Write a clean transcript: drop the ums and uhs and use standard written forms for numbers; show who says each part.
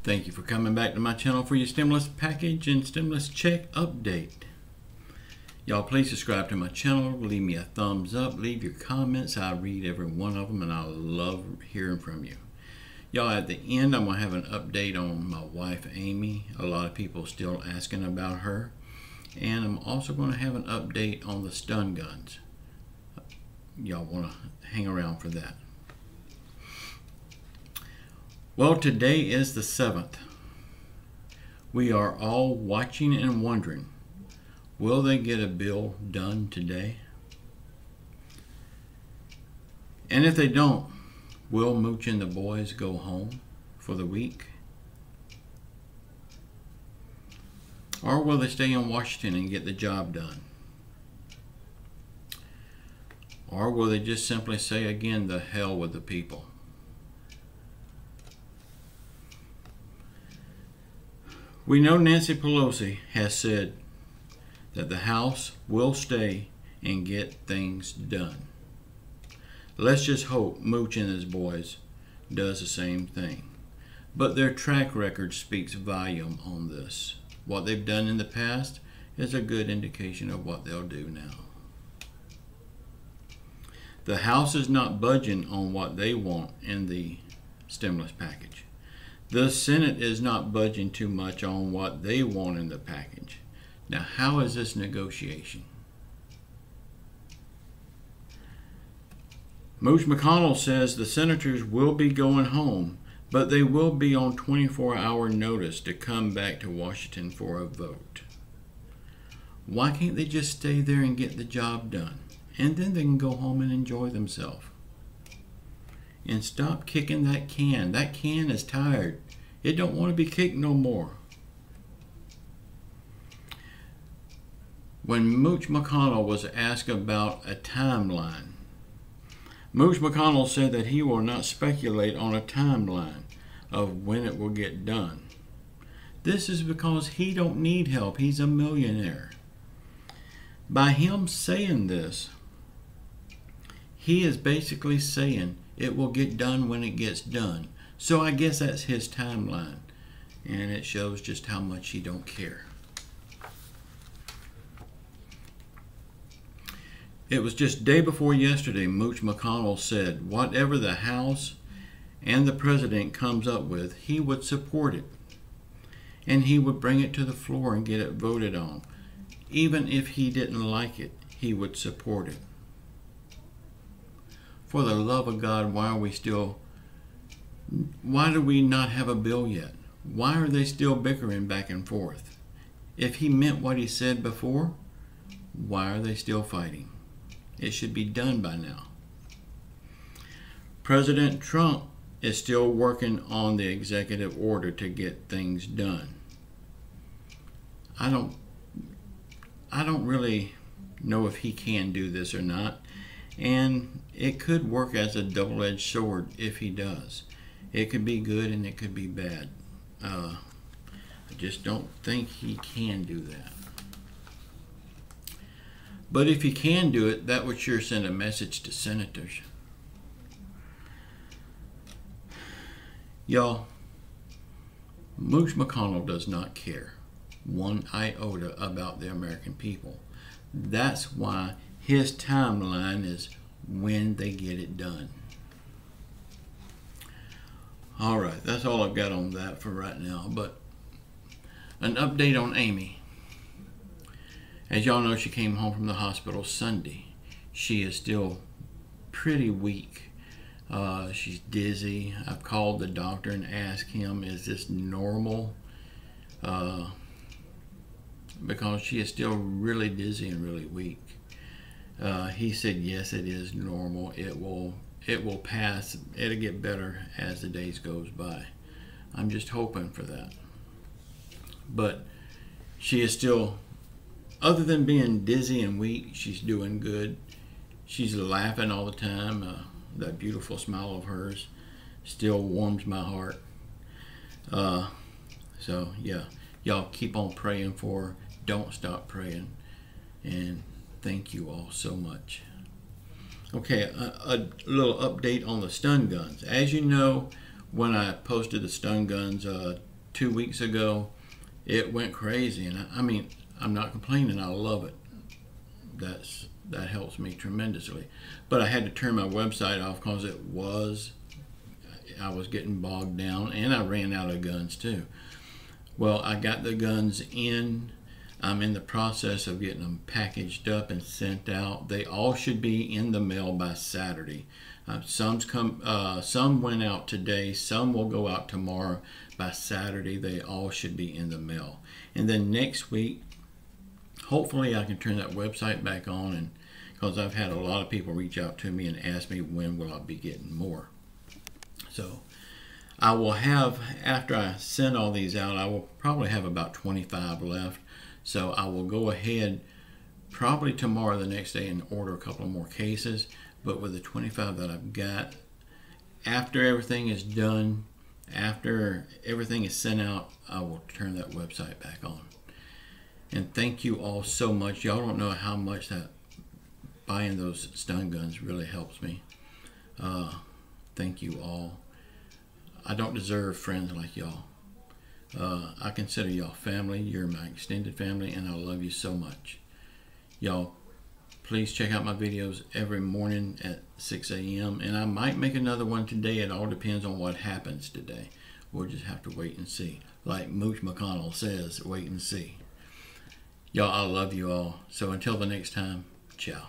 Speaker 1: Thank you for coming back to my channel for your stimulus package and stimulus check update. Y'all please subscribe to my channel, leave me a thumbs up, leave your comments. I read every one of them and I love hearing from you. Y'all, at the end I'm going to have an update on my wife Amy. A lot of people still asking about her. And I'm also going to have an update on the stun guns. Y'all want to hang around for that. Well, today is the 7th. We are all watching and wondering, will they get a bill done today? And if they don't, will Mooch and the boys go home for the week? Or will they stay in Washington and get the job done? Or will they just simply say again, the hell with the people? We know Nancy Pelosi has said that the House will stay and get things done. Let's just hope Mooch and his boys does the same thing. But their track record speaks volume on this. What they've done in the past is a good indication of what they'll do now. The House is not budging on what they want in the stimulus package. The Senate is not budging too much on what they want in the package. Now, how is this negotiation? Mooch McConnell says the senators will be going home, but they will be on 24-hour notice to come back to Washington for a vote. Why can't they just stay there and get the job done? And then they can go home and enjoy themselves. And stop kicking that can. That can is tired. It don't want to be kicked no more. When Mooch McConnell was asked about a timeline, Mooch McConnell said that he will not speculate on a timeline of when it will get done. This is because he don't need help. He's a millionaire. By him saying this, he is basically saying it will get done when it gets done. So I guess that's his timeline. And it shows just how much he don't care. It was just day before yesterday, Mooch McConnell said whatever the House and the President comes up with, he would support it. And he would bring it to the floor and get it voted on. Even if he didn't like it, he would support it. For the love of God, why do we not have a bill yet? Why are they still bickering back and forth? If he meant what he said before, why are they still fighting? It should be done by now. President Trump is still working on the executive order to get things done. I don't really know if he can do this or not. And it could work as a double-edged sword if he does. It could be good and it could be bad. I just don't think he can do that. But if he can do it, that would sure send a message to senators. Y'all, Mooch McConnell does not care one iota about the American people. That's why his timeline is when they get it done. Alright, that's all I've got on that for right now. But an update on Amy. As y'all know, she came home from the hospital Sunday. She is still pretty weak. She's dizzy. I've called the doctor and asked him, is this normal? Because she is still really dizzy and really weak. He said, yes, it is normal. It will pass. It'll get better as the days goes by. I'm just hoping for that. But she is still, other than being dizzy and weak, she's doing good. She's laughing all the time. That beautiful smile of hers still warms my heart. So yeah, y'all keep on praying for her. Don't stop praying. And thank you all so much. Okay, a little update on the stun guns. As you know, when I posted the stun guns 2 weeks ago, it went crazy. And I mean, I'm not complaining. I love it. That helps me tremendously. But I had to turn my website off because I was getting bogged down, and I ran out of guns too. Well, I got the guns in. I'm in the process of getting them packaged up and sent out. They all should be in the mail by Saturday. Some went out today. Some will go out tomorrow. By Saturday, they all should be in the mail. And then next week, hopefully I can turn that website back on, and because I've had a lot of people reach out to me and ask me when will I be getting more. So I will have, after I send all these out, I will probably have about 25 left. So I will go ahead probably tomorrow, the next day, and order a couple of more cases. But with the 25 that I've got, after everything is done, after everything is sent out, I will turn that website back on. And thank you all so much. Y'all don't know how much that buying those stun guns really helps me. Thank you all. I don't deserve friends like y'all. I consider y'all family. You're my extended family, and I love you so much. Y'all, please check out my videos every morning at 6 a.m. And I might make another one today. It all depends on what happens today. We'll just have to wait and see. Like Mooch McConnell says, wait and see. Y'all, I love you all. So until the next time, ciao.